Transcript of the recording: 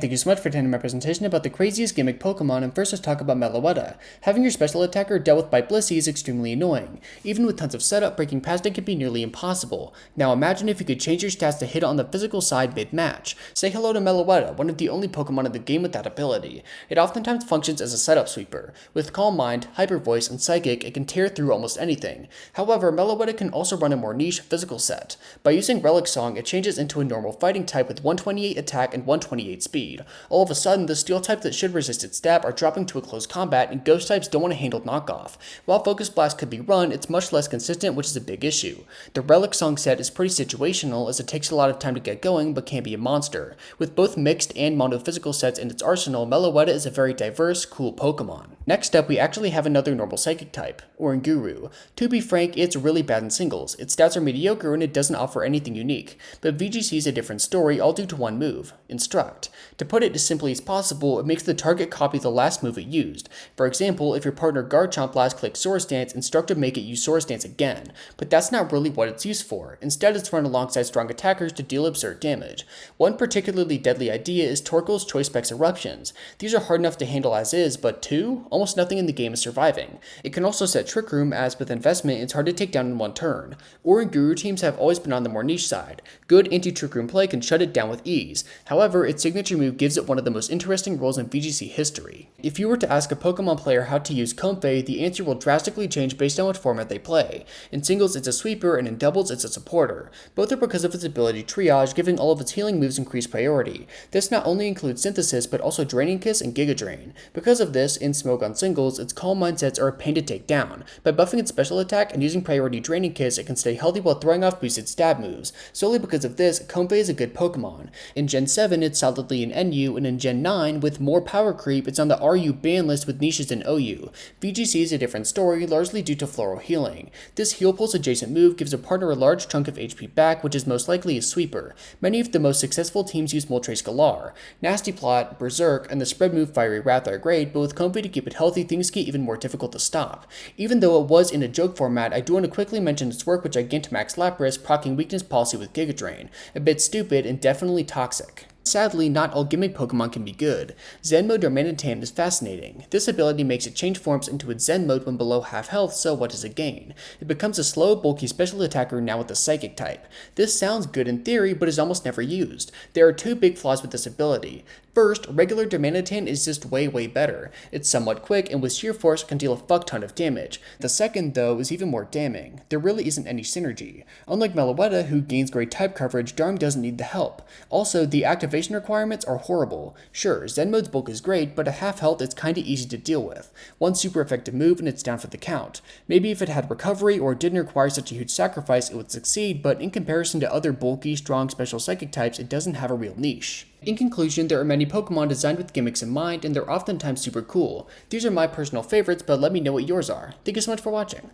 Thank you so much for attending my presentation about the craziest gimmick Pokemon, and first let's talk about Meloetta. Having your special attacker dealt with by Blissey is extremely annoying. Even with tons of setup, breaking past it can be nearly impossible. Now imagine if you could change your stats to hit it on the physical side mid-match. Say hello to Meloetta, one of the only Pokemon in the game with that ability. It oftentimes functions as a setup sweeper. With Calm Mind, Hyper Voice, and Psychic, it can tear through almost anything. However, Meloetta can also run a more niche physical set. By using Relic Song, it changes into a normal fighting type with 128 attack and 128 speed. All of a sudden, the steel type that should resist its stab are dropping to a close combat, and ghost types don't want to handle knockoff. While Focus Blast could be run, it's much less consistent, which is a big issue. The Relic Song set is pretty situational, as it takes a lot of time to get going, but can be a monster. With both mixed and monophysical sets in its arsenal, Meloetta is a very diverse, cool Pokemon. Next up, we actually have another normal Psychic type, Oranguru. To be frank, it's really bad in singles. Its stats are mediocre and it doesn't offer anything unique. But VGC is a different story, all due to one move, Instruct. To put it as simply as possible, it makes the target copy the last move it used. For example, if your partner Garchomp last clicked Swords Dance, Instruct would make it use Swords Dance again. But that's not really what it's used for. Instead, it's run alongside strong attackers to deal absurd damage. One particularly deadly idea is Torkoal's Choice Specs Eruptions. These are hard enough to handle as is, but two? Almost nothing in the game is surviving. It can also set Trick Room, as with investment, it's hard to take down in one turn. Oranguru teams have always been on the more niche side. Good anti-Trick Room play can shut it down with ease. However, its signature move gives it one of the most interesting roles in VGC history. If you were to ask a Pokemon player how to use Comfey, the answer will drastically change based on what format they play. In singles, it's a sweeper, and in doubles, it's a supporter. Both are because of its ability Triage, giving all of its healing moves increased priority. This not only includes Synthesis, but also Draining Kiss and Giga Drain. Because of this, in Smoke on singles, its Calm Mind sets are a pain to take down. By buffing its special attack and using priority Draining Kiss, it can stay healthy while throwing off boosted stab moves. Solely because of this, Comfey is a good Pokemon. In Gen 7, it's solidly an NU, and in Gen 9, with more power creep, it's on the RU ban list with niches in OU. VGC is a different story, largely due to Floral Healing. This Heal Pulse adjacent move gives a partner a large chunk of HP back, which is most likely a sweeper. Many of the most successful teams use Moltres Galar. Nasty Plot, Berserk, and the spread move Fiery Wrath are great, but with Comfey to keep it healthy, things get even more difficult to stop. Even though it was in a joke format, I do want to quickly mention its work with Gigantamax Lapras, proccing Weakness Policy with Giga Drain. A bit stupid and definitely toxic. Sadly, not all gimmick Pokemon can be good. Zen mode Darmanitan is fascinating. This ability makes it change forms into its Zen mode when below half health, so what does it gain? It becomes a slow, bulky special attacker now with a Psychic type. This sounds good in theory, but is almost never used. There are two big flaws with this ability. First, regular Darmanitan is just way better. It's somewhat quick and with sheer force can deal a fuck ton of damage. The second, though, is even more damning. There really isn't any synergy. Unlike Meloetta, who gains great type coverage, Darm doesn't need the help. Also, the activation requirements are horrible. Sure, Zen mode's bulk is great, but at half health it's kinda easy to deal with. One super effective move and it's down for the count. Maybe if it had recovery or didn't require such a huge sacrifice it would succeed, but in comparison to other bulky, strong special psychic types, it doesn't have a real niche. In conclusion, there are many Pokemon designed with gimmicks in mind, and they're oftentimes super cool. These are my personal favorites, but let me know what yours are. Thank you so much for watching.